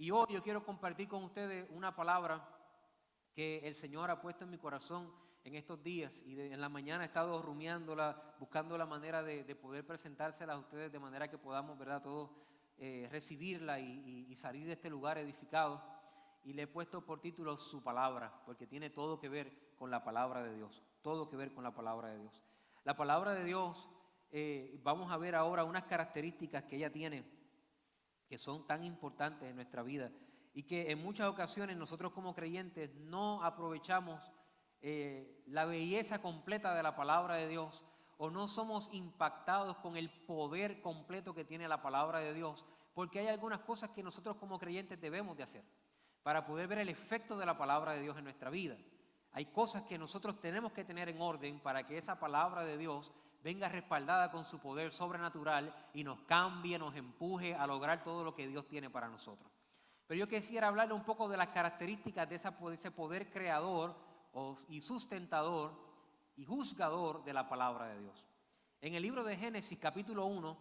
Y hoy yo quiero compartir con ustedes una palabra que el Señor ha puesto en mi corazón en estos días, y en la mañana he estado rumiándola, buscando la manera de poder presentársela a ustedes de manera que podamos, ¿verdad?, todos recibirla y salir de este lugar edificado. Y le he puesto por título Su Palabra, porque tiene todo que ver con la palabra de Dios, todo que ver con la palabra de Dios. La palabra de Dios, vamos a ver ahora unas características que ella tiene, que son tan importantes en nuestra vida y que en muchas ocasiones nosotros como creyentes no aprovechamos la belleza completa de la palabra de Dios, o no somos impactados con el poder completo que tiene la palabra de Dios, porque hay algunas cosas que nosotros como creyentes debemos de hacer para poder ver el efecto de la palabra de Dios en nuestra vida. Hay cosas que nosotros tenemos que tener en orden para que esa palabra de Dios venga respaldada con su poder sobrenatural y nos cambie, nos empuje a lograr todo lo que Dios tiene para nosotros. Pero yo quisiera hablarle un poco de las características de ese poder creador y sustentador y juzgador de la palabra de Dios. En el libro de Génesis, capítulo 1,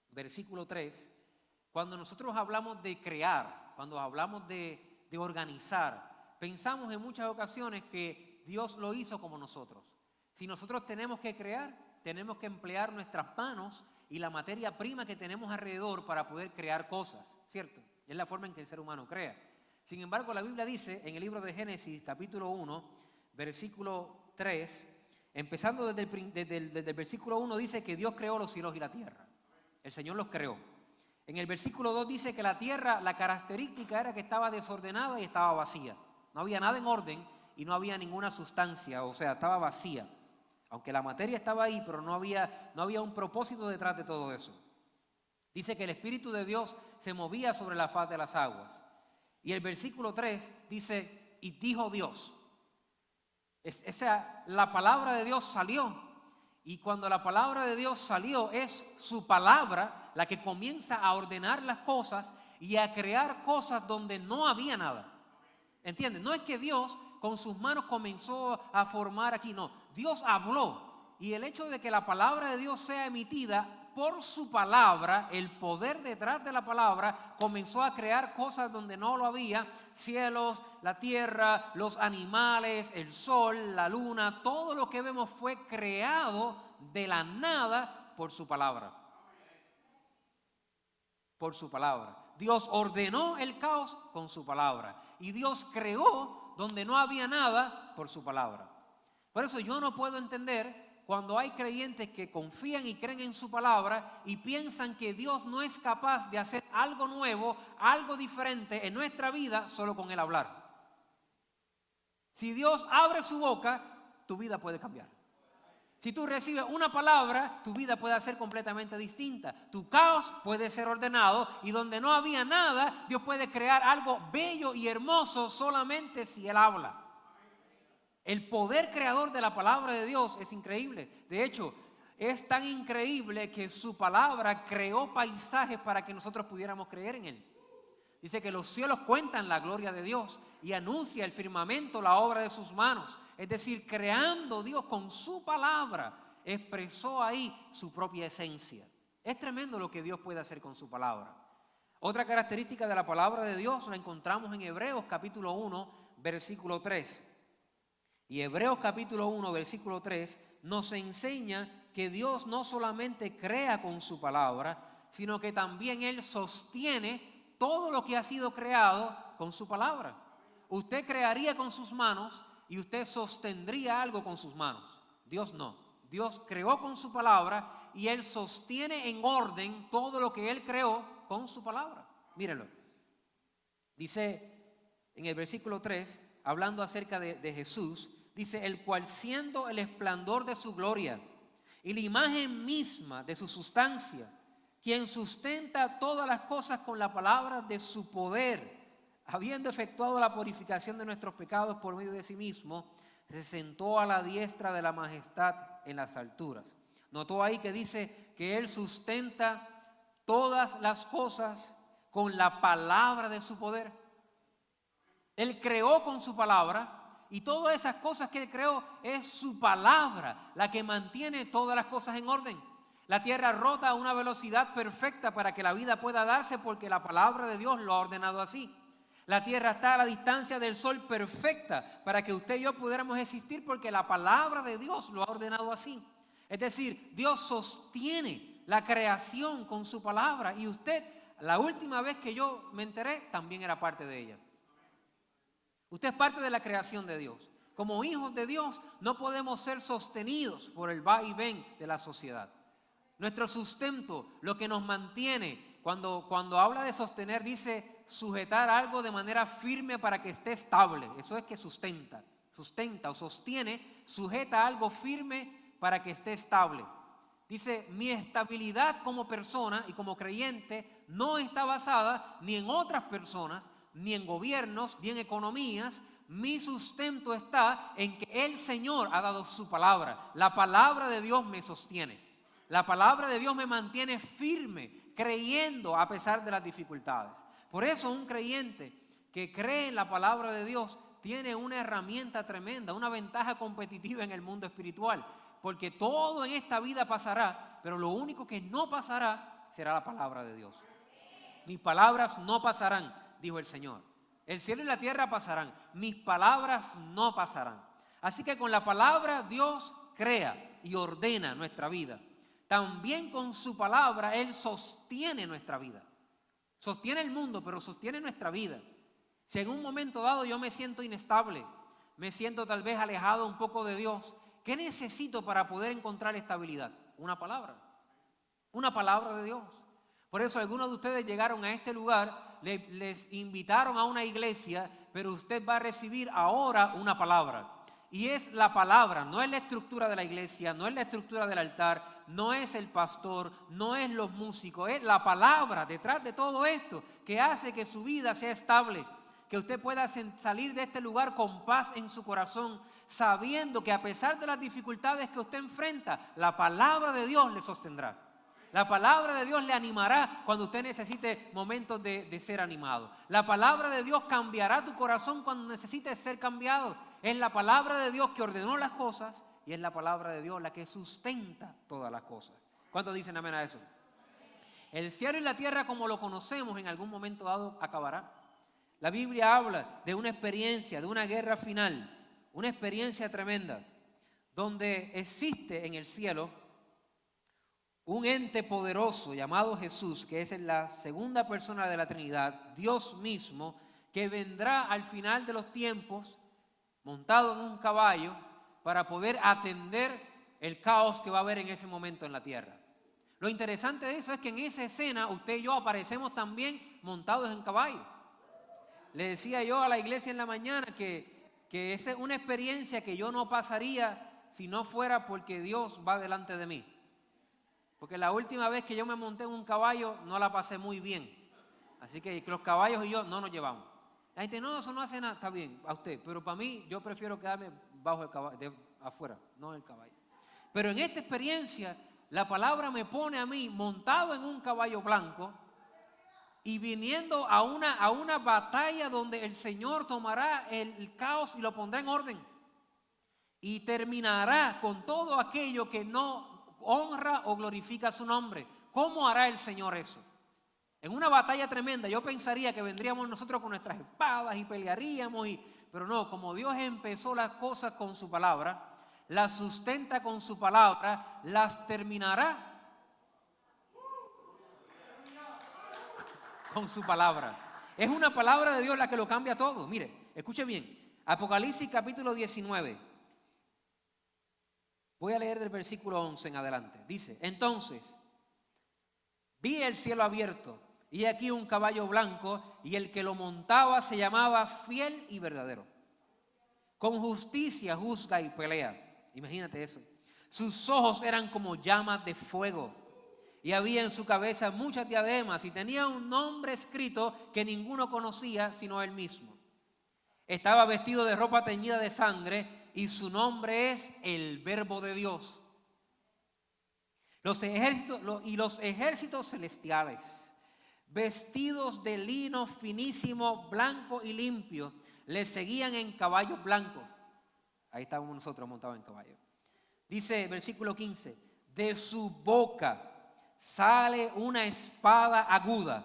versículo 3, cuando nosotros hablamos de crear, cuando hablamos de organizar, pensamos en muchas ocasiones que Dios lo hizo como nosotros. Si nosotros tenemos que crear, tenemos que emplear nuestras manos y la materia prima que tenemos alrededor para poder crear cosas, ¿cierto? Es la forma en que el ser humano crea. Sin embargo, la Biblia dice en el libro de Génesis, capítulo 1, versículo 3, empezando desde el versículo 1, dice que Dios creó los cielos y la tierra. El Señor los creó. En el versículo 2 dice que la tierra, la característica era que estaba desordenada y estaba vacía. No había nada en orden y no había ninguna sustancia, o sea, estaba vacía. Aunque la materia estaba ahí, pero no había un propósito detrás de todo eso. Dice que el Espíritu de Dios se movía sobre la faz de las aguas. Y el versículo 3 dice, y dijo Dios. La palabra de Dios salió. Y cuando la palabra de Dios salió, es su palabra la que comienza a ordenar las cosas y a crear cosas donde no había nada. ¿Entienden? No es que Dios con sus manos comenzó a formar aquí, no. Dios habló, y el hecho de que la palabra de Dios sea emitida por su palabra, el poder detrás de la palabra comenzó a crear cosas donde no lo había: cielos, la tierra, los animales, el sol, la luna. Todo lo que vemos fue creado de la nada por su palabra. Por su palabra. Dios ordenó el caos con su palabra, y Dios creó donde no había nada por su palabra. Por eso yo no puedo entender cuando hay creyentes que confían y creen en su palabra y piensan que Dios no es capaz de hacer algo nuevo, algo diferente en nuestra vida solo con el hablar. Si Dios abre su boca, tu vida puede cambiar. Si tú recibes una palabra, tu vida puede ser completamente distinta. Tu caos puede ser ordenado, y donde no había nada, Dios puede crear algo bello y hermoso solamente si Él habla. El poder creador de la palabra de Dios es increíble. De hecho, es tan increíble que su palabra creó paisajes para que nosotros pudiéramos creer en Él. Dice que los cielos cuentan la gloria de Dios y anuncia el firmamento la obra de sus manos. Es decir, creando Dios con su palabra, expresó ahí su propia esencia. Es tremendo lo que Dios puede hacer con su palabra. Otra característica de la palabra de Dios la encontramos en Hebreos capítulo 1, versículo 3. Y Hebreos capítulo 1, versículo 3 nos enseña que Dios no solamente crea con su palabra, sino que también Él sostiene todo lo que ha sido creado con su palabra. Usted crearía con sus manos y usted sostendría algo con sus manos. Dios no. Dios creó con su palabra y Él sostiene en orden todo lo que Él creó con su palabra. Mírenlo. Dice en el versículo 3, hablando acerca de Jesús, dice: el cual, siendo el esplendor de su gloria y la imagen misma de su sustancia, quien sustenta todas las cosas con la palabra de su poder, habiendo efectuado la purificación de nuestros pecados por medio de sí mismo, se sentó a la diestra de la majestad en las alturas. Notó ahí que dice que Él sustenta todas las cosas con la palabra de su poder. Él creó con su palabra, y todas esas cosas que Él creó es su palabra la que mantiene todas las cosas en orden. La tierra rota a una velocidad perfecta para que la vida pueda darse porque la palabra de Dios lo ha ordenado así. La tierra está a la distancia del sol perfecta para que usted y yo pudiéramos existir porque la palabra de Dios lo ha ordenado así. Es decir, Dios sostiene la creación con su palabra y usted, la última vez que yo me enteré, también era parte de ella. Usted es parte de la creación de Dios. Como hijos de Dios no podemos ser sostenidos por el va y ven de la sociedad. Nuestro sustento, lo que nos mantiene, cuando habla de sostener, dice sujetar algo de manera firme para que esté estable. Eso es que sustenta o sostiene, sujeta algo firme para que esté estable. Dice, mi estabilidad como persona y como creyente no está basada ni en otras personas, ni en gobiernos, ni en economías. Mi sustento está en que el Señor ha dado su palabra. La palabra de Dios me sostiene. La palabra de Dios me mantiene firme, creyendo a pesar de las dificultades. Por eso un creyente que cree en la palabra de Dios tiene una herramienta tremenda, una ventaja competitiva en el mundo espiritual. Porque todo en esta vida pasará, pero lo único que no pasará será la palabra de Dios. Mis palabras no pasarán, dijo el Señor. El cielo y la tierra pasarán, mis palabras no pasarán. Así que con la palabra Dios crea y ordena nuestra vida. También con su palabra Él sostiene nuestra vida. Sostiene el mundo, pero sostiene nuestra vida. Si en un momento dado yo me siento inestable, me siento tal vez alejado un poco de Dios, ¿qué necesito para poder encontrar estabilidad? Una palabra de Dios. Por eso algunos de ustedes llegaron a este lugar, les invitaron a una iglesia, pero usted va a recibir ahora una palabra. Y es la palabra, no es la estructura de la iglesia, no es la estructura del altar, no es el pastor, no es los músicos, es la palabra detrás de todo esto que hace que su vida sea estable, que usted pueda salir de este lugar con paz en su corazón, sabiendo que a pesar de las dificultades que usted enfrenta, la palabra de Dios le sostendrá. La palabra de Dios le animará cuando usted necesite momentos de ser animado. La palabra de Dios cambiará tu corazón cuando necesites ser cambiado. Es la palabra de Dios que ordenó las cosas y es la palabra de Dios la que sustenta todas las cosas. ¿Cuántos dicen amén a eso? El cielo y la tierra como lo conocemos en algún momento dado acabará. La Biblia habla de una experiencia, de una guerra final, una experiencia tremenda, donde existe en el cielo un ente poderoso llamado Jesús, que es la segunda persona de la Trinidad, Dios mismo, que vendrá al final de los tiempos montado en un caballo para poder atender el caos que va a haber en ese momento en la tierra. Lo interesante de eso es que en esa escena usted y yo aparecemos también montados en caballo. Le decía yo a la iglesia en la mañana que esa es una experiencia que yo no pasaría si no fuera porque Dios va delante de mí. Porque la última vez que yo me monté en un caballo no la pasé muy bien. Así que los caballos y yo no nos llevamos. La gente, no, eso no hace nada, está bien, a usted. Pero para mí, yo prefiero quedarme bajo el caballo, afuera, no en el caballo. Pero en esta experiencia, la palabra me pone a mí montado en un caballo blanco y viniendo a una batalla donde el Señor tomará el caos y lo pondrá en orden. Y terminará con todo aquello que no honra o glorifica su nombre. ¿Cómo hará el Señor eso? En una batalla tremenda, yo pensaría que vendríamos nosotros con nuestras espadas y pelearíamos, pero no, como Dios empezó las cosas con su palabra, las sustenta con su palabra, las terminará con su palabra. Es una palabra de Dios la que lo cambia todo. Mire, escuche bien, Apocalipsis capítulo 19. Voy a leer del versículo 11 en adelante. Dice, entonces, vi el cielo abierto y aquí un caballo blanco y el que lo montaba se llamaba Fiel y Verdadero. Con justicia juzga y pelea. Imagínate eso. Sus ojos eran como llamas de fuego y había en su cabeza muchas diademas y tenía un nombre escrito que ninguno conocía sino él mismo. Estaba vestido de ropa teñida de sangre y su nombre es el Verbo de Dios. Los ejércitos celestiales, vestidos de lino finísimo, blanco y limpio, le seguían en caballos blancos. Ahí estábamos nosotros montados en caballo. Dice versículo 15, de su boca sale una espada aguda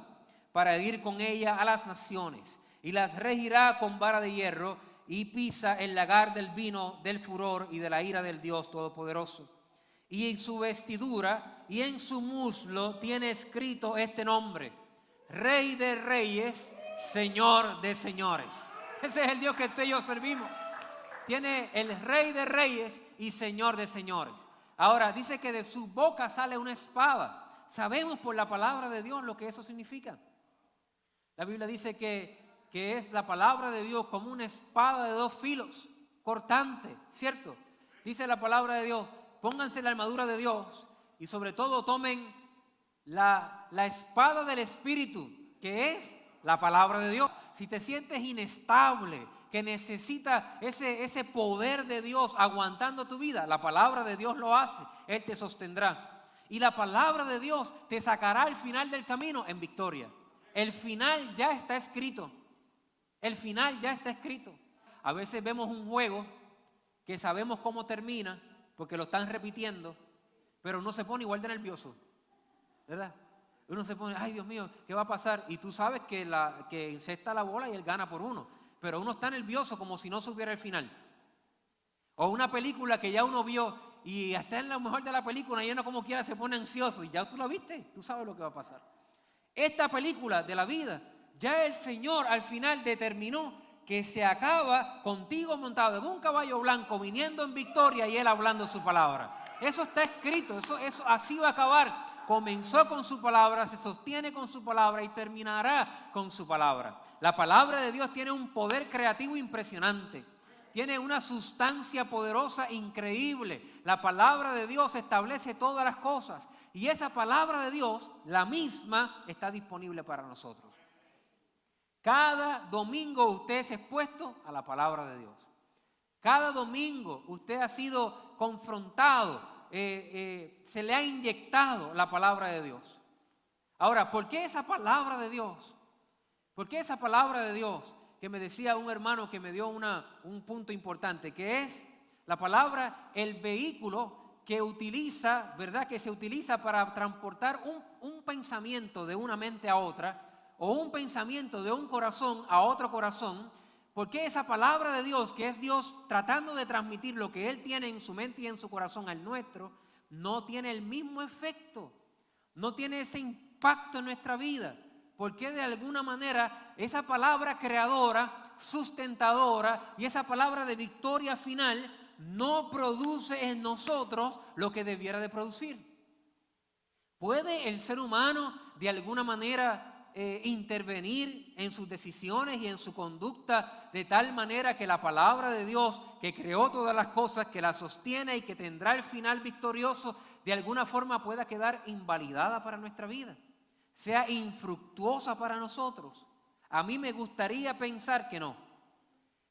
para herir con ella a las naciones, y las regirá con vara de hierro, y pisa el lagar del vino del furor y de la ira del Dios Todopoderoso. Y en su vestidura y en su muslo tiene escrito este nombre: Rey de Reyes, Señor de Señores. Ese es el Dios que usted y yo servimos. Tiene el Rey de Reyes y Señor de Señores. Ahora, dice que de su boca sale una espada. Sabemos por la palabra de Dios lo que eso significa. La Biblia dice que es la palabra de Dios como una espada de dos filos, cortante, ¿cierto? Dice la palabra de Dios: pónganse la armadura de Dios y sobre todo tomen la espada del Espíritu, que es la palabra de Dios. Si te sientes inestable, que necesitas ese poder de Dios aguantando tu vida, la palabra de Dios lo hace. Él te sostendrá. Y la palabra de Dios te sacará al final del camino en victoria. El final ya está escrito. El final ya está escrito. A veces vemos un juego que sabemos cómo termina porque lo están repitiendo, pero uno se pone igual de nervioso, ¿verdad? Uno se pone, ay Dios mío, ¿qué va a pasar? Y tú sabes que encesta la bola y él gana por uno, pero uno está nervioso como si no supiera el final. O una película que ya uno vio y hasta en lo mejor de la película y uno como quiera se pone ansioso y ya tú la viste, tú sabes lo que va a pasar. Esta película de la vida, ya el Señor al final determinó que se acaba contigo montado en un caballo blanco, viniendo en victoria y Él hablando su palabra. Eso está escrito, eso así va a acabar. Comenzó con su palabra, se sostiene con su palabra y terminará con su palabra. La palabra de Dios tiene un poder creativo impresionante. Tiene una sustancia poderosa increíble. La palabra de Dios establece todas las cosas. Y esa palabra de Dios, la misma, está disponible para nosotros. Cada domingo usted es expuesto a la palabra de Dios. Cada domingo usted ha sido confrontado, se le ha inyectado la palabra de Dios. Ahora, ¿por qué esa palabra de Dios? ¿Por qué esa palabra de Dios? Que me decía un hermano que me dio un punto importante, que es la palabra, el vehículo que utiliza, ¿verdad? Que se utiliza para transportar un pensamiento de una mente a otra, o un pensamiento de un corazón a otro corazón. Porque esa palabra de Dios, que es Dios tratando de transmitir lo que Él tiene en su mente y en su corazón al nuestro, no tiene el mismo efecto, no tiene ese impacto en nuestra vida? Porque de alguna manera esa palabra creadora, sustentadora y esa palabra de victoria final no produce en nosotros lo que debiera de producir. ¿Puede el ser humano de alguna manera intervenir en sus decisiones y en su conducta de tal manera que la palabra de Dios, que creó todas las cosas, que la sostiene y que tendrá el final victorioso, de alguna forma pueda quedar invalidada para nuestra vida, sea infructuosa para nosotros? A mí me gustaría pensar que no,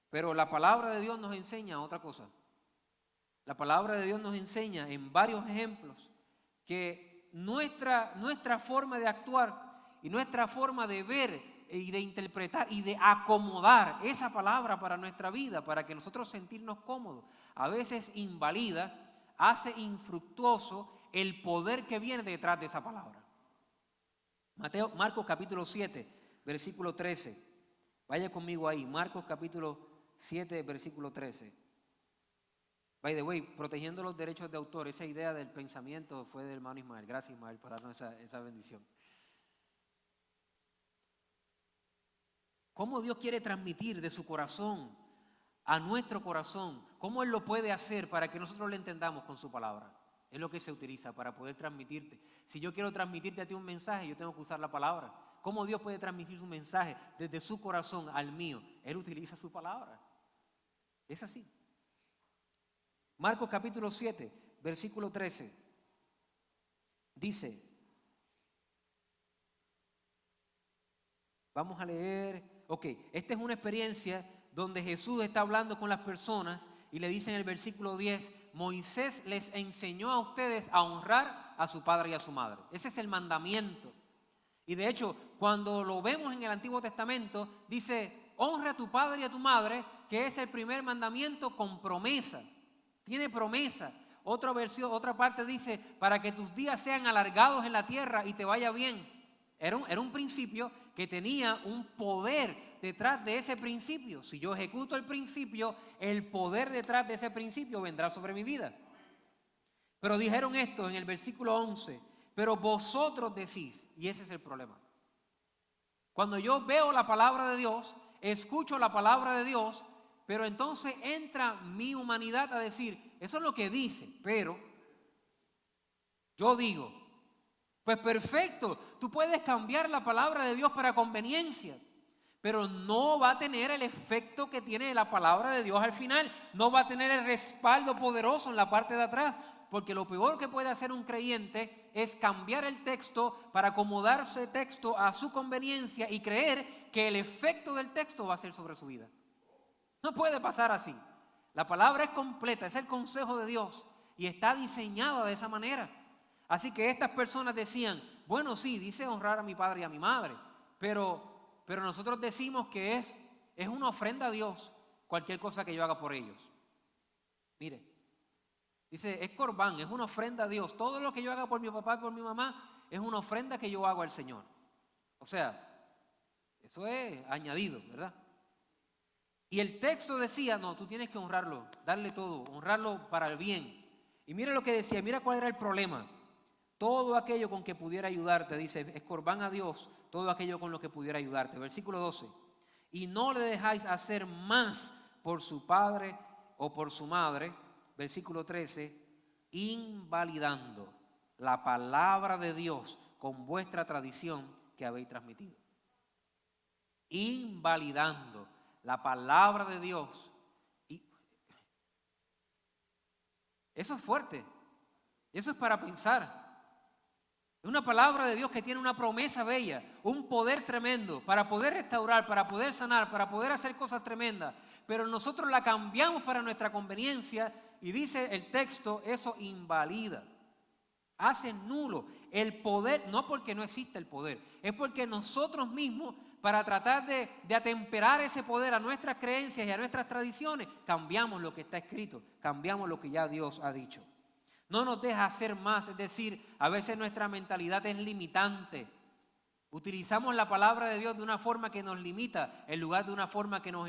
pero la palabra de Dios nos enseña otra cosa. La palabra de Dios nos enseña en varios ejemplos que nuestra forma de actuar y nuestra forma de ver y de interpretar y de acomodar esa palabra para nuestra vida, para que nosotros sentirnos cómodos, a veces invalida, hace infructuoso el poder que viene detrás de esa palabra. Marcos capítulo 7, versículo 13. Vaya conmigo ahí, Marcos capítulo 7, versículo 13. By the way, protegiendo los derechos de autor, esa idea del pensamiento fue del hermano Ismael. Gracias, Ismael, por darnos esa bendición. ¿Cómo Dios quiere transmitir de su corazón a nuestro corazón? ¿Cómo Él lo puede hacer para que nosotros lo entendamos con su palabra? Es lo que se utiliza para poder transmitirte. Si yo quiero transmitirte a ti un mensaje, yo tengo que usar la palabra. ¿Cómo Dios puede transmitir su mensaje desde su corazón al mío? Él utiliza su palabra. Es así. Marcos capítulo 7, versículo 13. Dice, vamos a leer, esta es una experiencia donde Jesús está hablando con las personas y le dice en el versículo 10, Moisés les enseñó a ustedes a honrar a su padre y a su madre. Ese es el mandamiento. Y de hecho, cuando lo vemos en el Antiguo Testamento, dice, honra a tu padre y a tu madre, que es el primer mandamiento con promesa. Tiene promesa. Otra parte dice, para que tus días sean alargados en la tierra y te vaya bien. Era un principio que tenía un poder detrás de ese principio. Si yo ejecuto el principio, el poder detrás de ese principio vendrá sobre mi vida. Pero dijeron esto en el versículo 11, pero vosotros decís, y ese es el problema. Cuando yo veo la palabra de Dios, escucho la palabra de Dios, pero entonces entra mi humanidad a decir, eso es lo que dice, pero yo digo, pues perfecto, tú puedes cambiar la palabra de Dios para conveniencia, pero no va a tener el efecto que tiene la palabra de Dios al final, no va a tener el respaldo poderoso en la parte de atrás, porque lo peor que puede hacer un creyente es cambiar el texto para acomodarse el texto a su conveniencia y creer que el efecto del texto va a ser sobre su vida. No puede pasar así. La palabra es completa, es el consejo de Dios y está diseñada de esa manera. Así que estas personas decían, bueno, sí, dice honrar a mi padre y a mi madre, pero nosotros decimos que es una ofrenda a Dios cualquier cosa que yo haga por ellos. Mire, dice, es corbán, es una ofrenda a Dios. Todo lo que yo haga por mi papá y por mi mamá es una ofrenda que yo hago al Señor. O sea, eso es añadido, ¿verdad? Y el texto decía, no, tú tienes que honrarlo, darle todo, honrarlo para el bien. Y mira lo que decía, mira cuál era el problema. Todo aquello con que pudiera ayudarte, dice, es corbán a Dios, todo aquello con lo que pudiera ayudarte. Versículo 12. Y no le dejáis hacer más por su padre o por su madre. Versículo 13. Invalidando la palabra de Dios con vuestra tradición que habéis transmitido. Invalidando la palabra de Dios. Y eso es fuerte. Eso es para pensar. Es una palabra de Dios que tiene una promesa bella, un poder tremendo para poder restaurar, para poder sanar, para poder hacer cosas tremendas. Pero nosotros la cambiamos para nuestra conveniencia y dice el texto, eso invalida. Hace nulo el poder, no porque no existe el poder, es porque nosotros mismos, para tratar de atemperar ese poder a nuestras creencias y a nuestras tradiciones, cambiamos lo que está escrito, cambiamos lo que ya Dios ha dicho. No nos deja hacer más, es decir, a veces nuestra mentalidad es limitante. Utilizamos la palabra de Dios de una forma que nos limita, en lugar de una forma que nos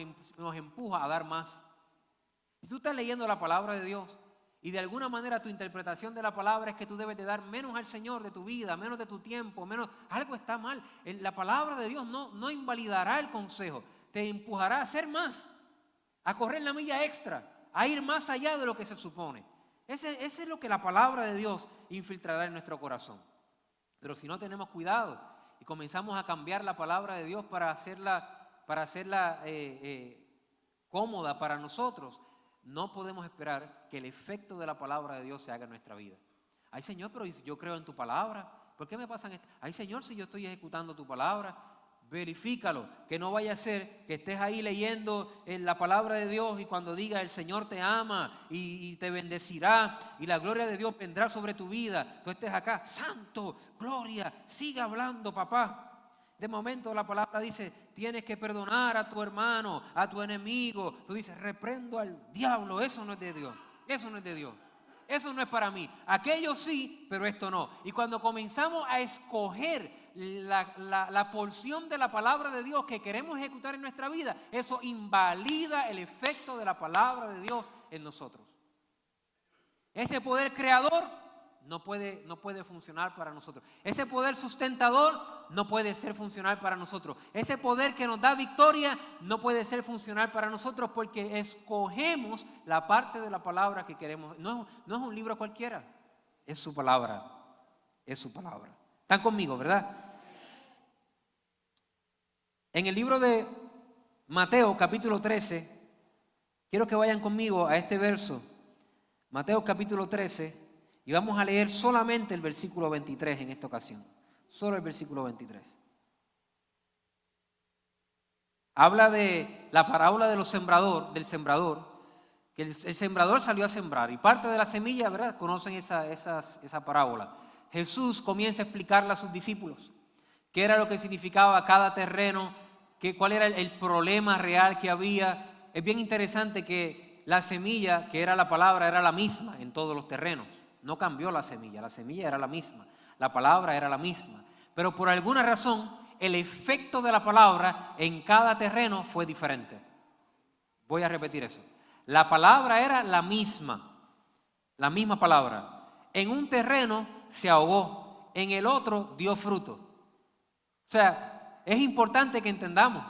empuja a dar más. Si tú estás leyendo la palabra de Dios y de alguna manera tu interpretación de la palabra es que tú debes de dar menos al Señor de tu vida, menos de tu tiempo, menos, algo está mal. La palabra de Dios no invalidará el consejo, te empujará a hacer más, a correr la milla extra, a ir más allá de lo que se supone. Ese es lo que la palabra de Dios infiltrará en nuestro corazón. Pero si no tenemos cuidado y comenzamos a cambiar la palabra de Dios para hacerla cómoda para nosotros, no podemos esperar que el efecto de la palabra de Dios se haga en nuestra vida. Ay, Señor, pero yo creo en tu palabra. ¿Por qué me pasan esto? Ay, Señor, si yo estoy ejecutando tu palabra, verifícalo, que no vaya a ser que estés ahí leyendo en la palabra de Dios y cuando diga el Señor te ama y te bendecirá y la gloria de Dios vendrá sobre tu vida, tú estés acá, santo, gloria, sigue hablando, papá. De momento la palabra dice, tienes que perdonar a tu hermano, a tu enemigo. Tú dices, reprendo al diablo, eso no es de Dios, eso no es de Dios. Eso no es para mí. Aquello sí, pero esto no. Y cuando comenzamos a escoger la porción de la palabra de Dios que queremos ejecutar en nuestra vida, eso invalida el efecto de la palabra de Dios en nosotros. Ese poder creador no puede funcionar para nosotros. Ese poder sustentador no puede ser funcional para nosotros. Ese poder que nos da victoria no puede ser funcional para nosotros porque escogemos la parte de la palabra que queremos. No es un libro cualquiera, es su palabra. Es su palabra. ¿Están conmigo, verdad? En el libro de Mateo, capítulo 13, quiero que vayan conmigo a este verso. Mateo, capítulo 13. Y vamos a leer solamente el versículo 23 en esta ocasión. Solo el versículo 23. Habla de la parábola del sembrador, que el sembrador salió a sembrar. Y parte de la semilla, ¿verdad? Conocen esa parábola. Jesús comienza a explicarle a sus discípulos qué era lo que significaba cada terreno, cuál era el problema real que había. Es bien interesante que la semilla, que era la palabra, era la misma en todos los terrenos. No cambió la semilla era la misma, la palabra era la misma. Pero por alguna razón, el efecto de la palabra en cada terreno fue diferente. Voy a repetir eso. La palabra era la misma palabra. En un terreno se ahogó, en el otro dio fruto. O sea, es importante que entendamos.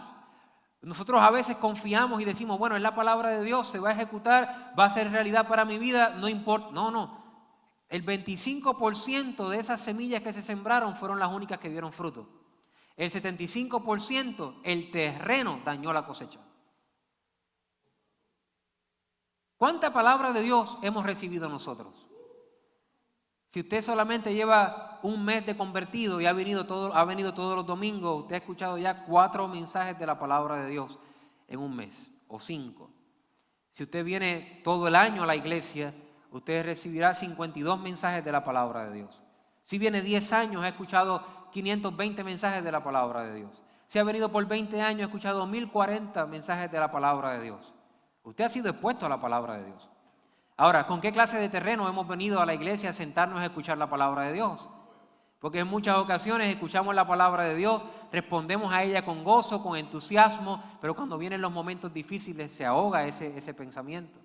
Nosotros a veces confiamos y decimos, bueno, es la palabra de Dios, se va a ejecutar, va a ser realidad para mi vida, no importa. No. El 25% de esas semillas que se sembraron fueron las únicas que dieron fruto. El 75%, el terreno dañó la cosecha. ¿Cuánta palabra de Dios hemos recibido nosotros? Si usted solamente lleva un mes de convertido y ha venido todos los domingos, usted ha escuchado ya 4 mensajes de la palabra de Dios en un mes, o 5. Si usted viene todo el año a la iglesia, usted recibirá 52 mensajes de la palabra de Dios. Si viene 10 años, ha escuchado 520 mensajes de la palabra de Dios. Si ha venido por 20 años, ha escuchado 1040 mensajes de la palabra de Dios. Usted ha sido expuesto a la palabra de Dios. Ahora, ¿con qué clase de terreno hemos venido a la iglesia a sentarnos a escuchar la palabra de Dios? Porque en muchas ocasiones escuchamos la palabra de Dios, respondemos a ella con gozo, con entusiasmo, pero cuando vienen los momentos difíciles se ahoga ese pensamiento.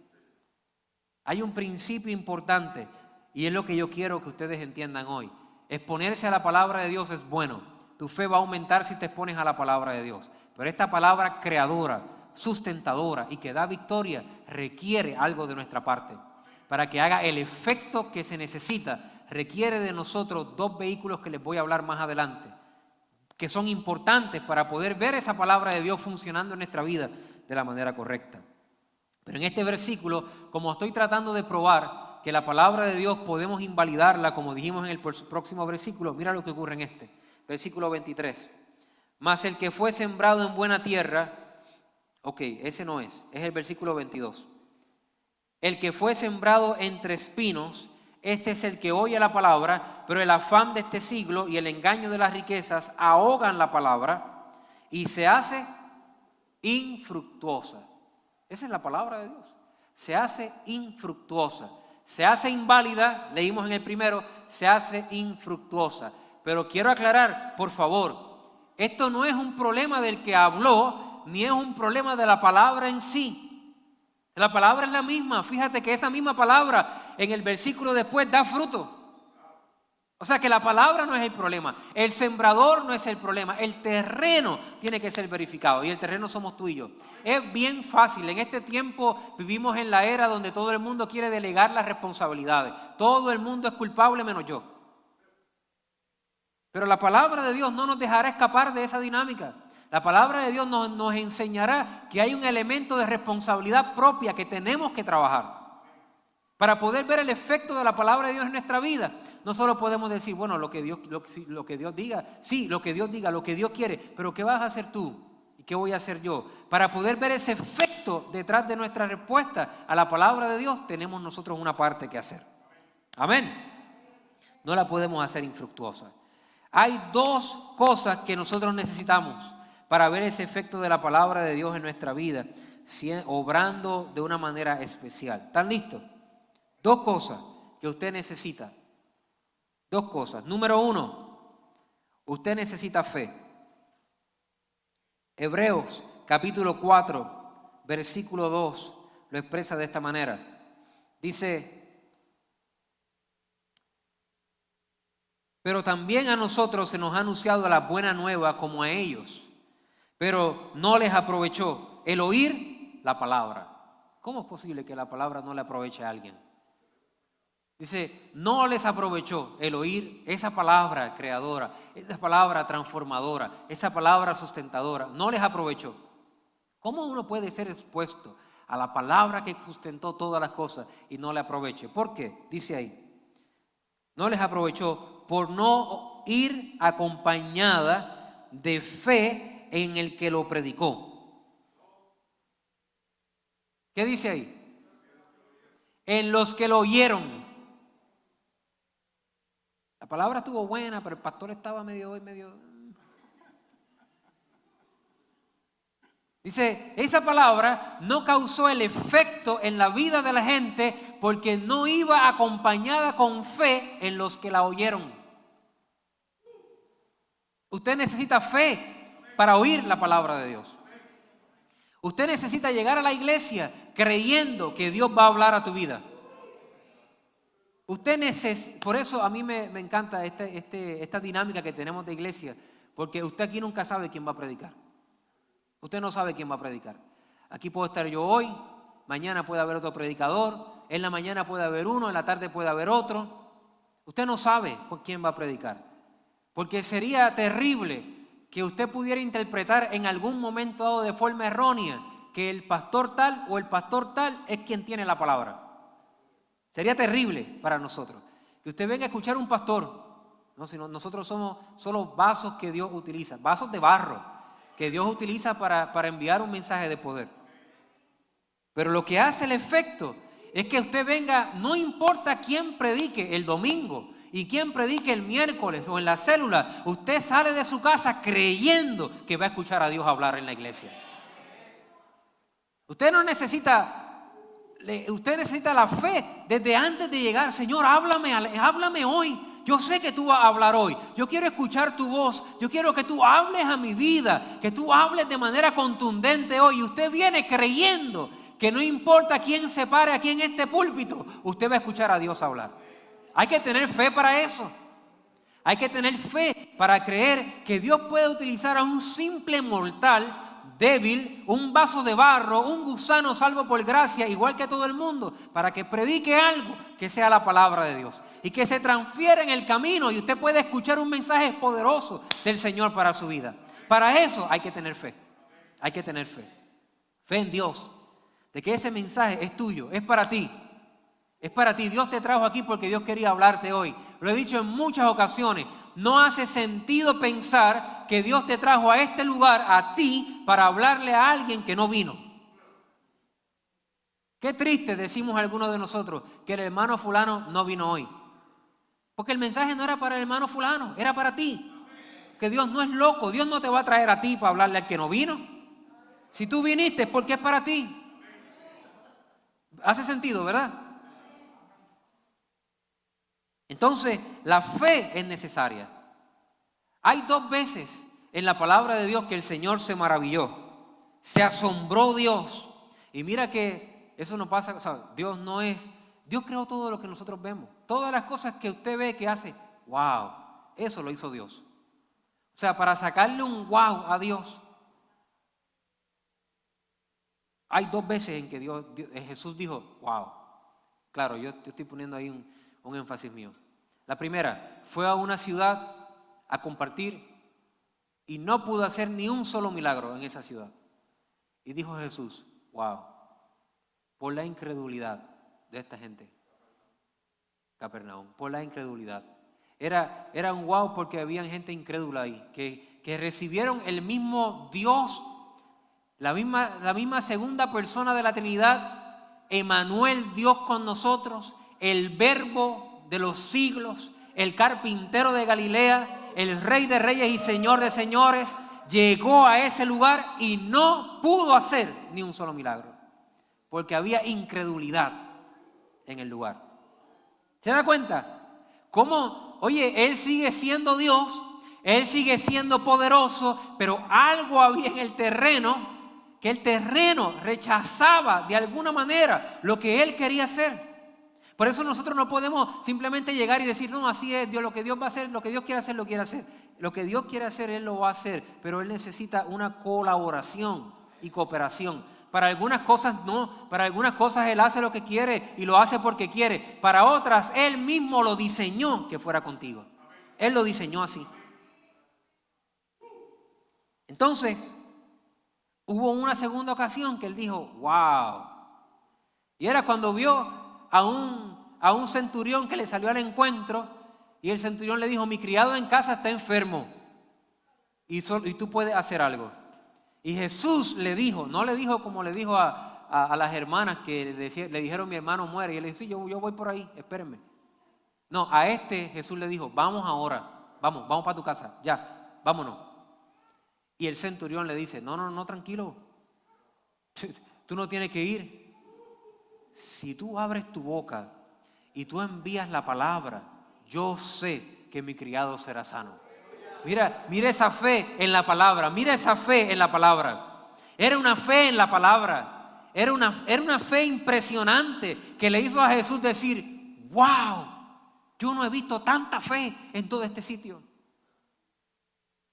Hay un principio importante y es lo que yo quiero que ustedes entiendan hoy. Exponerse a la palabra de Dios es bueno. Tu fe va a aumentar si te expones a la palabra de Dios. Pero esta palabra creadora, sustentadora y que da victoria requiere algo de nuestra parte. Para que haga el efecto que se necesita, requiere de nosotros 2 vehículos que les voy a hablar más adelante, que son importantes para poder ver esa palabra de Dios funcionando en nuestra vida de la manera correcta. Pero en este versículo, como estoy tratando de probar que la palabra de Dios podemos invalidarla, como dijimos en el próximo versículo, mira lo que ocurre en este, versículo 23. Mas el que fue sembrado en buena tierra, ese no es el versículo 22. El que fue sembrado entre espinos, este es el que oye la palabra, pero el afán de este siglo y el engaño de las riquezas ahogan la palabra y se hace infructuosa. Esa es la palabra de Dios. Se hace infructuosa. Se hace inválida, leímos en el primero, se hace infructuosa. Pero quiero aclarar, por favor, esto no es un problema del que habló, ni es un problema de la palabra en sí. La palabra es la misma. Fíjate que esa misma palabra en el versículo después da fruto. O sea que la palabra no es el problema, el sembrador no es el problema, el terreno tiene que ser verificado y el terreno somos tú y yo. Es bien fácil, en este tiempo vivimos en la era donde todo el mundo quiere delegar las responsabilidades, todo el mundo es culpable menos yo. Pero la palabra de Dios no nos dejará escapar de esa dinámica. La palabra de Dios nos enseñará que hay un elemento de responsabilidad propia que tenemos que trabajar. Para poder ver el efecto de la palabra de Dios en nuestra vida, no solo podemos decir, bueno, lo que Dios diga, sí, lo que Dios diga, lo que Dios quiere, pero ¿qué vas a hacer tú? ¿Y qué voy a hacer yo? Para poder ver ese efecto detrás de nuestra respuesta a la palabra de Dios, tenemos nosotros una parte que hacer. Amén. No la podemos hacer infructuosa. Hay 2 cosas que nosotros necesitamos para ver ese efecto de la palabra de Dios en nuestra vida, obrando de una manera especial. ¿Están listos? 2 cosas que usted necesita. 2 cosas. Número 1, usted necesita fe. Hebreos capítulo 4, versículo 2, lo expresa de esta manera. Dice, pero también a nosotros se nos ha anunciado la buena nueva como a ellos, pero no les aprovechó el oír la palabra. ¿Cómo es posible que la palabra no le aproveche a alguien? Dice, no les aprovechó el oír esa palabra creadora, esa palabra transformadora, esa palabra sustentadora. No les aprovechó. ¿Cómo uno puede ser expuesto a la palabra que sustentó todas las cosas y no le aproveche? ¿Por qué? Dice ahí, no les aprovechó por no ir acompañada de fe en el que lo predicó. ¿Qué dice ahí? En los que lo oyeron. La palabra estuvo buena, pero el pastor estaba medio. Dice, esa palabra no causó el efecto en la vida de la gente porque no iba acompañada con fe en los que la oyeron. Usted necesita fe para oír la palabra de Dios. Usted necesita llegar a la iglesia creyendo que Dios va a hablar a tu vida. Por eso a mí me encanta esta dinámica que tenemos de iglesia, porque usted aquí nunca sabe quién va a predicar. Usted no sabe quién va a predicar. Aquí puedo estar yo hoy, mañana puede haber otro predicador, en la mañana puede haber uno, en la tarde puede haber otro. Usted no sabe con quién va a predicar, porque sería terrible que usted pudiera interpretar en algún momento dado de forma errónea que el pastor tal o el pastor tal es quien tiene la palabra. Sería terrible para nosotros que usted venga a escuchar a un pastor. No, sino nosotros somos solo vasos que Dios utiliza, vasos de barro que Dios utiliza para enviar un mensaje de poder. Pero lo que hace el efecto es que usted venga, no importa quién predique el domingo y quién predique el miércoles o en la célula, usted sale de su casa creyendo que va a escuchar a Dios hablar en la iglesia. Usted necesita la fe desde antes de llegar. Señor, háblame hoy. Yo sé que tú vas a hablar hoy. Yo quiero escuchar tu voz. Yo quiero que tú hables a mi vida, que tú hables de manera contundente hoy. Y usted viene creyendo que no importa quién se pare aquí en este púlpito, usted va a escuchar a Dios hablar. Hay que tener fe para eso. Hay que tener fe para creer que Dios puede utilizar a un simple mortal débil, un vaso de barro, un gusano salvo por gracia, igual que todo el mundo, para que predique algo que sea la palabra de Dios y que se transfiera en el camino y usted pueda escuchar un mensaje poderoso del Señor para su vida. Para eso hay que tener fe. Hay que tener fe. Fe en Dios, de que ese mensaje es tuyo, es para ti. Es para ti. Dios te trajo aquí porque Dios quería hablarte hoy. Lo he dicho en muchas ocasiones. No hace sentido pensar que Dios te trajo a este lugar, a ti, para hablarle a alguien que no vino. Qué triste, decimos algunos de nosotros, que el hermano fulano no vino hoy. Porque el mensaje no era para el hermano fulano, era para ti. Que Dios no es loco. Dios no te va a traer a ti para hablarle al que no vino. Si tú viniste es porque es para ti. Hace sentido, ¿verdad? Entonces, la fe es necesaria. Hay 2 veces en la palabra de Dios que el Señor se maravilló. Se asombró Dios. Y mira que eso no pasa, o sea, Dios creó todo lo que nosotros vemos. Todas las cosas que usted ve que hace, wow, eso lo hizo Dios. O sea, para sacarle un wow a Dios, hay 2 veces en que Jesús dijo, wow. Claro, yo estoy poniendo ahí un énfasis mío. La primera, fue a una ciudad a compartir y no pudo hacer ni un solo milagro en esa ciudad. Y dijo Jesús, wow, por la incredulidad de esta gente. Capernaum, por la incredulidad. Era un wow porque había gente incrédula ahí, que recibieron el mismo Dios, la misma segunda persona de la Trinidad, Emmanuel, Dios con nosotros, el Verbo de los siglos, el carpintero de Galilea, el Rey de reyes y Señor de señores, llegó a ese lugar y no pudo hacer ni un solo milagro, porque había incredulidad en el lugar. ¿Se da cuenta? ¿Cómo? Oye, Él sigue siendo Dios, Él sigue siendo poderoso, pero algo había en el terreno, que el terreno rechazaba de alguna manera lo que Él quería hacer. Por eso nosotros no podemos simplemente llegar y decir, no, así es Dios, lo que Dios va a hacer, lo que Dios quiere hacer, lo quiere hacer. Lo que Dios quiere hacer, Él lo va a hacer, pero Él necesita una colaboración y cooperación. Para algunas cosas no, para algunas cosas Él hace lo que quiere y lo hace porque quiere. Para otras, Él mismo lo diseñó que fuera contigo. Él lo diseñó así. Entonces, hubo una segunda ocasión que Él dijo, wow. Y era cuando vio a un centurión que le salió al encuentro y el centurión le dijo, mi criado en casa está enfermo y tú puedes hacer algo. Y Jesús le dijo, no le dijo como le dijo a las hermanas que le dijeron mi hermano muere y él le dijo, sí, yo voy por ahí, espérenme. No, a Jesús le dijo, vamos ahora, vamos para tu casa, ya, vámonos. Y el centurión le dice, no, tranquilo, Tú no tienes que ir. Si tú abres tu boca y tú envías la palabra, yo sé que mi criado será sano. Mira esa fe en la palabra, mira esa fe en la palabra. Era una fe en la palabra, era una fe impresionante que le hizo a Jesús decir, wow, yo no he visto tanta fe en todo este sitio.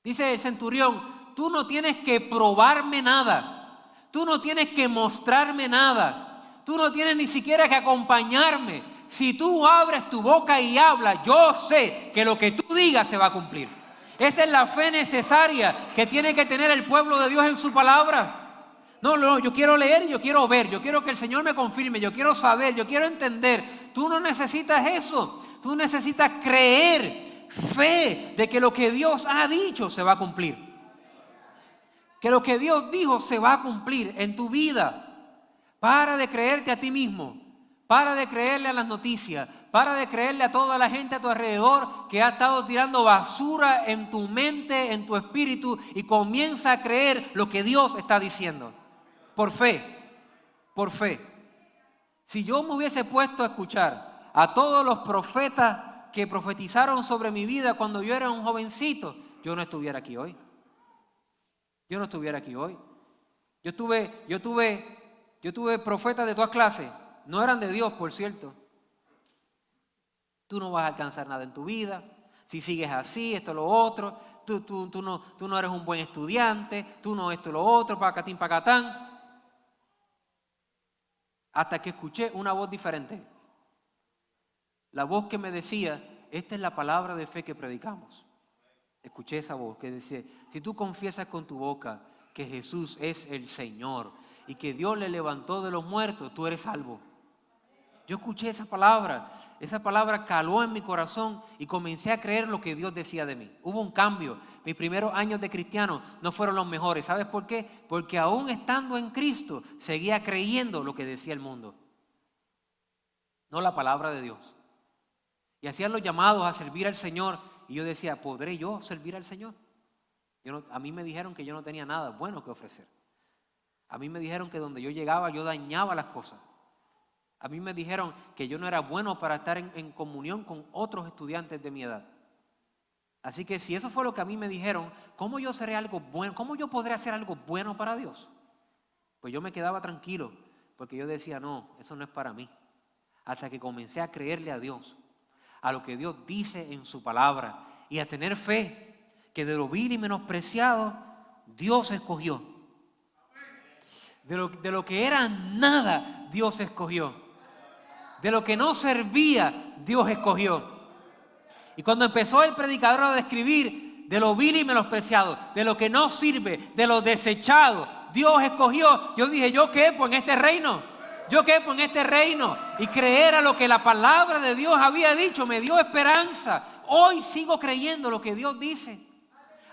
Dice el centurión, tú no tienes que probarme nada, tú no tienes que mostrarme nada, tú no tienes ni siquiera que acompañarme. Si tú abres tu boca y hablas, yo sé que lo que tú digas se va a cumplir. Esa es la fe necesaria que tiene que tener el pueblo de Dios en su palabra. No, yo quiero leer, yo quiero ver, yo quiero que el Señor me confirme, yo quiero saber, yo quiero entender. Tú no necesitas eso, tú necesitas creer, fe de que lo que Dios ha dicho se va a cumplir. Que lo que Dios dijo se va a cumplir en tu vida. Para de creerte a ti mismo. Para de creerle a las noticias, para de creerle a toda la gente a tu alrededor que ha estado tirando basura en tu mente, en tu espíritu, y comienza a creer lo que Dios está diciendo. Por fe, por fe. Si yo me hubiese puesto a escuchar a todos los profetas que profetizaron sobre mi vida cuando yo era un jovencito, yo no estuviera aquí hoy. Yo no estuviera aquí hoy. Yo tuve profetas de todas clases. No eran de Dios, por cierto. Tú no vas a alcanzar nada en tu vida. Si sigues así, esto, lo otro. Tú no eres un buen estudiante. Tú no esto, lo otro, pacatín, pacatán. Hasta que escuché una voz diferente. La voz que me decía, esta es la palabra de fe que predicamos. Escuché esa voz que decía, si tú confiesas con tu boca que Jesús es el Señor y que Dios le levantó de los muertos, tú eres salvo. Yo escuché esa palabra caló en mi corazón y comencé a creer lo que Dios decía de mí. Hubo un cambio. Mis primeros años de cristiano no fueron los mejores. ¿Sabes por qué? Porque aún estando en Cristo, seguía creyendo lo que decía el mundo. No la palabra de Dios. Y hacían los llamados a servir al Señor y yo decía, ¿podré yo servir al Señor? A mí me dijeron que yo no tenía nada bueno que ofrecer. A mí me dijeron que donde yo llegaba yo dañaba las cosas. A mí me dijeron que yo no era bueno para estar en comunión con otros estudiantes de mi edad. Así que si eso fue lo que a mí me dijeron, ¿cómo yo seré algo bueno? ¿Cómo yo podré hacer algo bueno para Dios? Pues yo me quedaba tranquilo, porque yo decía, no, eso no es para mí. Hasta que comencé a creerle a Dios, a lo que Dios dice en su palabra, y a tener fe que de lo vil y menospreciado, Dios escogió. De lo que era nada, Dios escogió. De lo que no servía, Dios escogió. Y cuando empezó el predicador a describir de lo vil y menospreciado, de lo que no sirve, de lo desechado, Dios escogió. Yo dije, yo quepo en este reino. Yo quepo en este reino. Y creer a lo que la palabra de Dios había dicho me dio esperanza. Hoy sigo creyendo lo que Dios dice.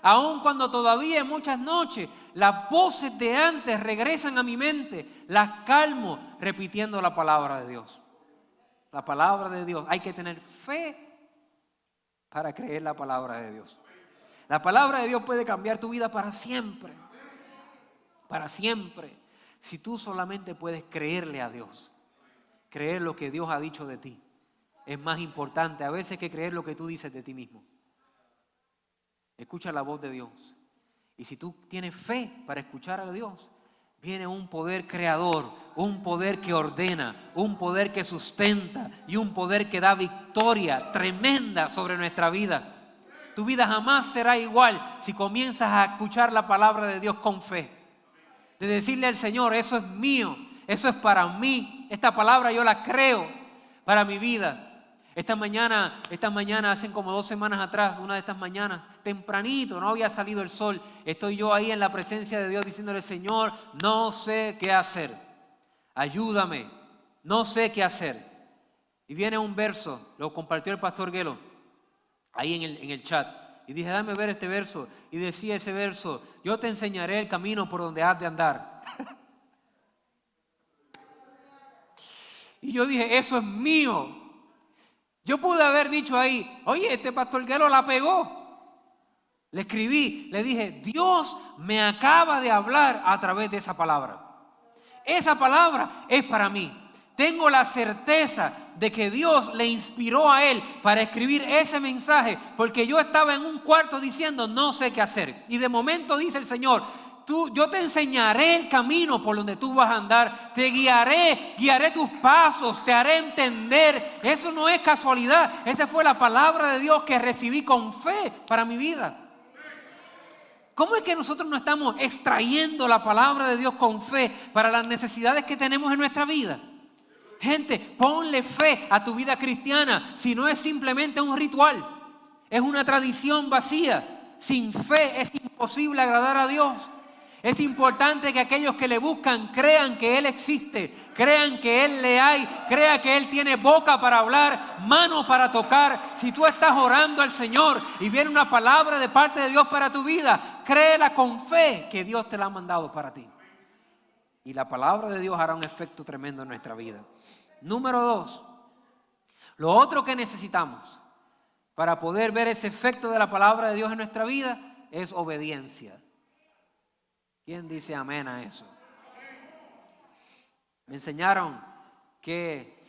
Aun cuando todavía en muchas noches las voces de antes regresan a mi mente, las calmo repitiendo la palabra de Dios. La palabra de Dios. Hay que tener fe para creer la palabra de Dios. La palabra de Dios puede cambiar tu vida para siempre. Para siempre. Si tú solamente puedes creerle a Dios. Creer lo que Dios ha dicho de ti. Es más importante a veces que creer lo que tú dices de ti mismo. Escucha la voz de Dios. Y si tú tienes fe para escuchar a Dios, viene un poder creador, un poder que ordena, un poder que sustenta y un poder que da victoria tremenda sobre nuestra vida. Tu vida jamás será igual si comienzas a escuchar la palabra de Dios con fe. De decirle al Señor, eso es mío, eso es para mí. Esta palabra yo la creo para mi vida. Esta mañana, hace como 2 semanas atrás, una de estas mañanas, tempranito, no había salido el sol. Estoy yo ahí en la presencia de Dios diciéndole, Señor, no sé qué hacer. Ayúdame, no sé qué hacer. Y viene un verso, lo compartió el pastor Gelo, ahí en el chat. Y dije, dame ver este verso. Y decía ese verso, yo te enseñaré el camino por donde has de andar. Y yo dije, eso es mío. Yo pude haber dicho ahí, oye, este pastor Gelo la pegó. Le escribí, le dije, Dios me acaba de hablar a través de esa palabra. esa palabra es para mí. Tengo la certeza de que Dios le inspiró a él para escribir ese mensaje, porque yo estaba en un cuarto diciendo no sé qué hacer. Y de momento dice el Señor, yo te enseñaré el camino por donde tú vas a andar, te guiaré tus pasos, te haré entender. Eso no es casualidad, esa fue la palabra de Dios que recibí con fe para mi vida. ¿Cómo es que nosotros no estamos extrayendo la palabra de Dios con fe para las necesidades que tenemos en nuestra vida? Gente, ponle fe a tu vida cristiana, si no es simplemente un ritual, es una tradición vacía. Sin fe es imposible agradar a Dios. Es importante que aquellos que le buscan crean que Él existe, crean que Él le hay, crean que Él tiene boca para hablar, mano para tocar. Si tú estás orando al Señor y viene una palabra de parte de Dios para tu vida, créela con fe que Dios te la ha mandado para ti. Y la palabra de Dios hará un efecto tremendo en nuestra vida. Número 2, lo otro que necesitamos para poder ver ese efecto de la palabra de Dios en nuestra vida es obediencia. ¿Quién dice amén a eso? Me enseñaron que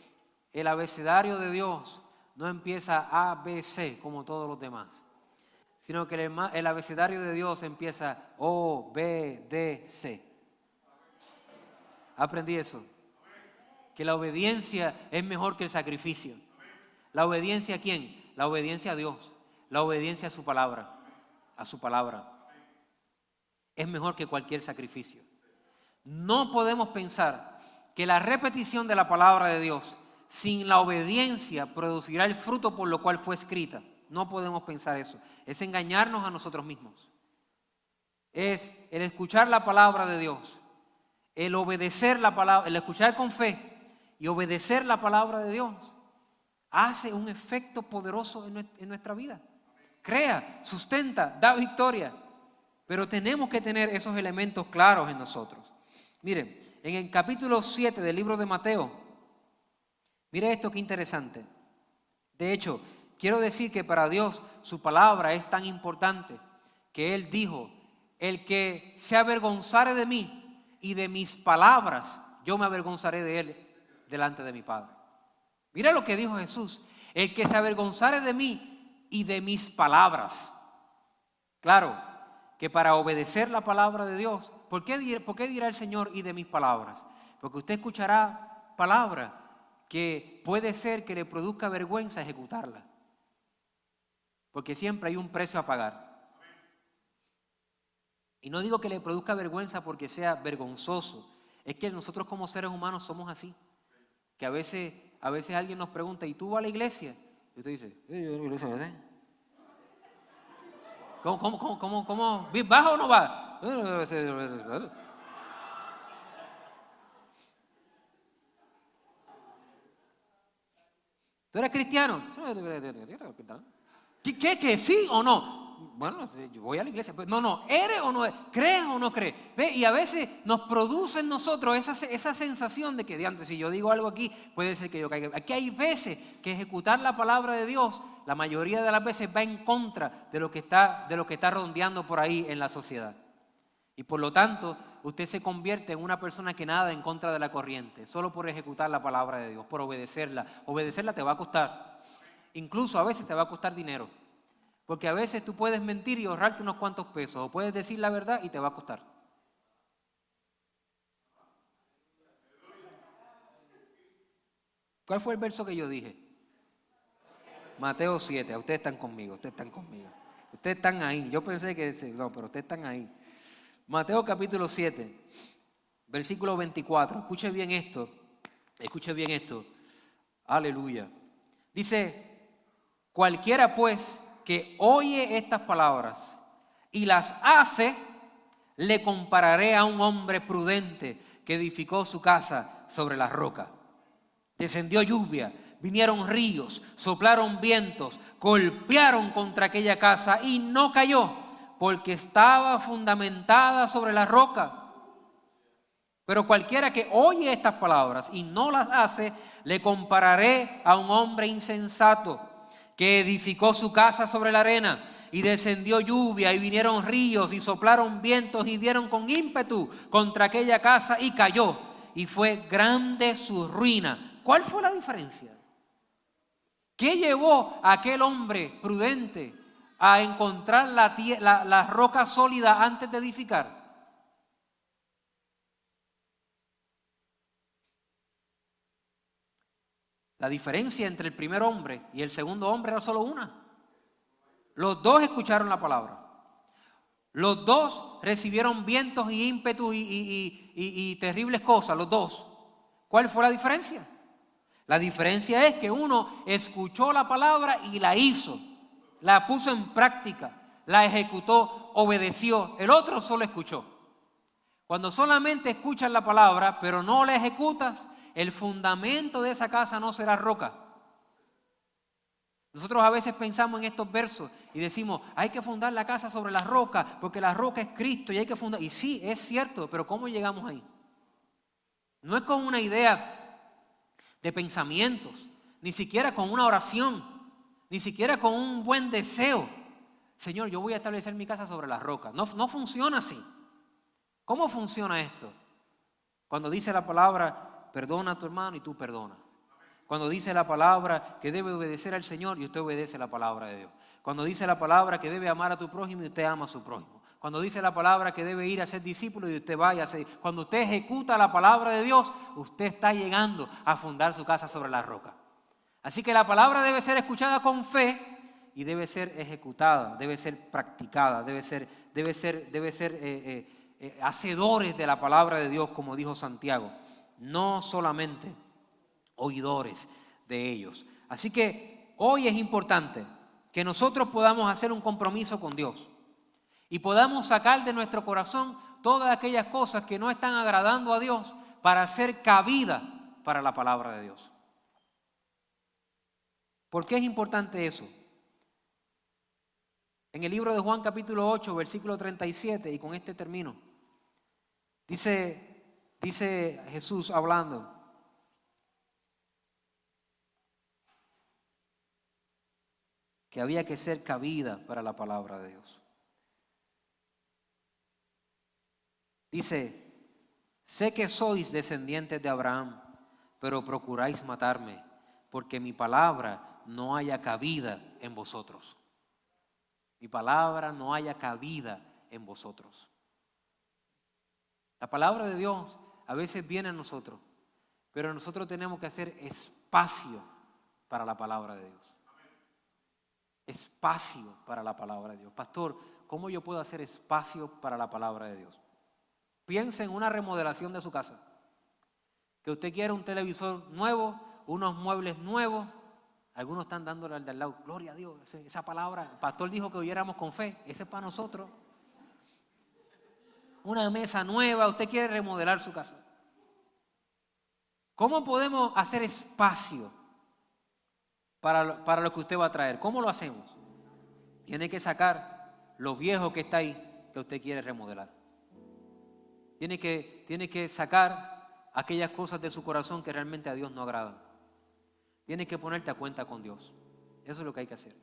el abecedario de Dios no empieza A, B, C como todos los demás, sino que el abecedario de Dios empieza O, B, D, C. Aprendí eso, que la obediencia es mejor que el sacrificio. ¿La obediencia a quién? La obediencia a Dios, la obediencia a su palabra, es mejor que cualquier sacrificio. No podemos pensar que la repetición de la palabra de Dios sin la obediencia producirá el fruto por lo cual fue escrita. No podemos pensar eso. Es engañarnos a nosotros mismos. Es el escuchar la palabra de Dios, el obedecer la palabra, el escuchar con fe y obedecer la palabra de Dios hace un efecto poderoso en nuestra vida. Crea, sustenta, da victoria. Pero tenemos que tener esos elementos claros en nosotros. Miren, en el capítulo 7 del libro de Mateo, mire esto qué interesante. De hecho, quiero decir que para Dios su palabra es tan importante que Él dijo, el que se avergonzare de mí y de mis palabras, yo me avergonzaré de él delante de mi Padre. Mira lo que dijo Jesús, el que se avergonzare de mí y de mis palabras. Claro, que para obedecer la palabra de Dios, ¿por qué dirá el Señor y de mis palabras? Porque usted escuchará palabra que puede ser que le produzca vergüenza ejecutarla. Porque siempre hay un precio a pagar. Y no digo que le produzca vergüenza porque sea vergonzoso, es que nosotros como seres humanos somos así. Que a veces alguien nos pregunta, ¿y tú vas a la iglesia? Y usted dice, yo voy a la iglesia, ¿verdad? ¿Cómo? ¿Vas o no vas? ¿Tú eres cristiano? ¿Qué? ¿Sí o no? Bueno, yo voy a la iglesia. No, ¿eres o no eres? ¿Crees o no crees? ¿Ve? Y a veces nos produce en nosotros esa sensación de que, diantre, si yo digo algo aquí, puede ser que yo caiga. Aquí hay veces que ejecutar la palabra de Dios, la mayoría de las veces va en contra de lo que está rondeando por ahí en la sociedad. Y por lo tanto, usted se convierte en una persona que nada en contra de la corriente, solo por ejecutar la palabra de Dios, por obedecerla. Obedecerla te va a costar. Incluso a veces te va a costar dinero. Porque a veces tú puedes mentir y ahorrarte unos cuantos pesos, o puedes decir la verdad y te va a costar. ¿Cuál fue el verso que yo dije? Mateo 7, ustedes están conmigo. Ustedes están ahí. Yo pensé que no, pero ustedes están ahí. Mateo capítulo 7, versículo 24. Escuche bien esto. Aleluya. Dice, cualquiera pues que oye estas palabras y las hace, le compararé a un hombre prudente que edificó su casa sobre la roca. Descendió lluvia, vinieron ríos, soplaron vientos, golpearon contra aquella casa y no cayó, porque estaba fundamentada sobre la roca. Pero cualquiera que oye estas palabras y no las hace, le compararé a un hombre insensato que edificó su casa sobre la arena, y descendió lluvia, y vinieron ríos, y soplaron vientos, y dieron con ímpetu contra aquella casa, y cayó. y fue grande su ruina. ¿Cuál fue la diferencia? ¿Qué llevó a aquel hombre prudente a encontrar la roca sólida antes de edificar? La diferencia entre el primer hombre y el segundo hombre era solo una. Los dos escucharon la palabra. Los dos recibieron vientos y ímpetus y terribles cosas, los dos. ¿Cuál fue la diferencia? La diferencia es que uno escuchó la palabra y la hizo, la puso en práctica, la ejecutó, obedeció. El otro solo escuchó. Cuando solamente escuchas la palabra, pero no la ejecutas, el fundamento de esa casa no será roca. Nosotros a veces pensamos en estos versos y decimos, hay que fundar la casa sobre la roca, porque la roca es Cristo y hay que fundar. Y sí, es cierto, pero ¿cómo llegamos ahí? No es con una idea de pensamientos, ni siquiera con una oración, ni siquiera con un buen deseo. Señor, yo voy a establecer mi casa sobre la roca. No funciona así. ¿Cómo funciona esto? Cuando dice la palabra, perdona a tu hermano y tú perdonas. Cuando dice la palabra que debe obedecer al Señor y usted obedece la palabra de Dios. Cuando dice la palabra que debe amar a tu prójimo y usted ama a su prójimo. Cuando dice la palabra que debe ir a ser discípulo y usted vaya a ser. Cuando usted ejecuta la palabra de Dios, usted está llegando a fundar su casa sobre la roca. Así que la palabra debe ser escuchada con fe y debe ser ejecutada, debe ser practicada, debe ser hacedores de la palabra de Dios, como dijo Santiago, no solamente oidores de ellos. Así que hoy es importante que nosotros podamos hacer un compromiso con Dios y podamos sacar de nuestro corazón todas aquellas cosas que no están agradando a Dios para hacer cabida para la palabra de Dios. ¿Por qué es importante eso? En el libro de Juan capítulo 8, versículo 37, y con este termino, dice Jesús hablando, que había que ser cabida para la palabra de Dios. Dice, sé que sois descendientes de Abraham, pero procuráis matarme, porque mi palabra no haya cabida en vosotros. Mi palabra no haya cabida en vosotros. La palabra de Dios a veces viene a nosotros, pero nosotros tenemos que hacer espacio para la palabra de Dios. Espacio para la palabra de Dios. Pastor, ¿cómo yo puedo hacer espacio para la palabra de Dios? Piense en una remodelación de su casa. Que usted quiere un televisor nuevo, unos muebles nuevos. Algunos están dándole al de al lado. Gloria a Dios. Esa palabra, el pastor dijo que oyéramos con fe. Ese es para nosotros. Una mesa nueva. Usted quiere remodelar su casa. ¿Cómo podemos hacer espacio para lo que usted va a traer? ¿Cómo lo hacemos? Tiene que sacar lo viejo que está ahí que usted quiere remodelar. Tiene que sacar aquellas cosas de su corazón que realmente a Dios no agradan. Tiene que ponerte a cuenta con Dios. Eso es lo que hay que hacer.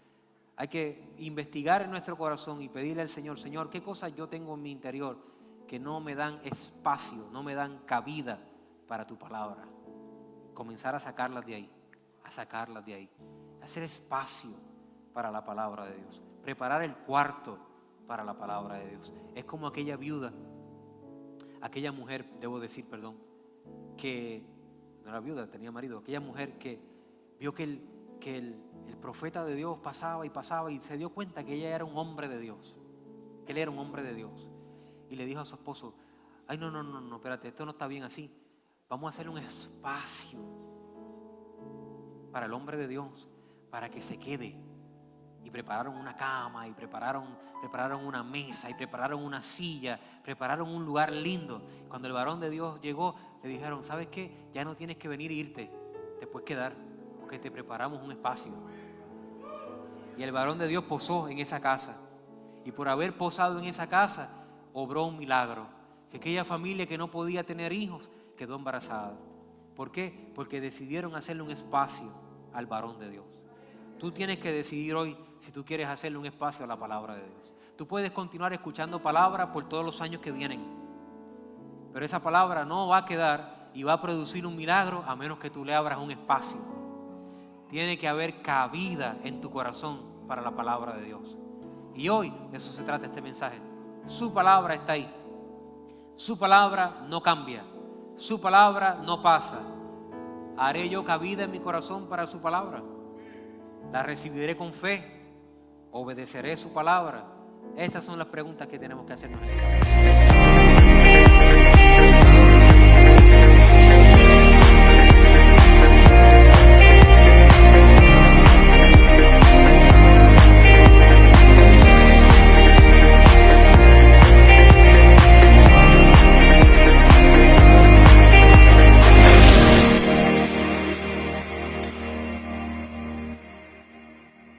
Hay que investigar en nuestro corazón y pedirle al Señor, Señor, ¿qué cosas yo tengo en mi interior que no me dan espacio, no me dan cabida para tu palabra? Comenzar a sacarlas de ahí, hacer espacio para la palabra de Dios, preparar el cuarto para la palabra de Dios. Es como aquella viuda, aquella mujer, que no era viuda, tenía marido, aquella mujer que vio que el profeta de Dios pasaba y se dio cuenta que ella era un hombre de Dios, que él era un hombre de Dios, y le dijo a su esposo, ay no, espérate, esto no está bien así, vamos a hacer un espacio para el hombre de Dios, para que se quede. Y prepararon una cama, y prepararon una mesa, y prepararon una silla, prepararon un lugar lindo. Cuando el varón de Dios llegó, le dijeron, ¿sabes qué? Ya no tienes que venir e irte, te puedes quedar, porque te preparamos un espacio. Y el varón de Dios posó en esa casa. Y por haber posado en esa casa, obró un milagro. Que aquella familia que no podía tener hijos, quedó embarazada. ¿Por qué? Porque decidieron hacerle un espacio al varón de Dios. Tú tienes que decidir hoy si tú quieres hacerle un espacio a la palabra de Dios. Tú puedes continuar escuchando palabra por todos los años que vienen, pero esa palabra no va a quedar y va a producir un milagro a menos que tú le abras un espacio. Tiene que haber cabida en tu corazón para la palabra de Dios. Y hoy de eso se trata este mensaje. Su palabra está ahí. Su palabra no cambia. Su palabra no pasa. ¿Haré yo cabida en mi corazón para su palabra? ¿La recibiré con fe? ¿Obedeceré su palabra? Esas son las preguntas que tenemos que hacernos.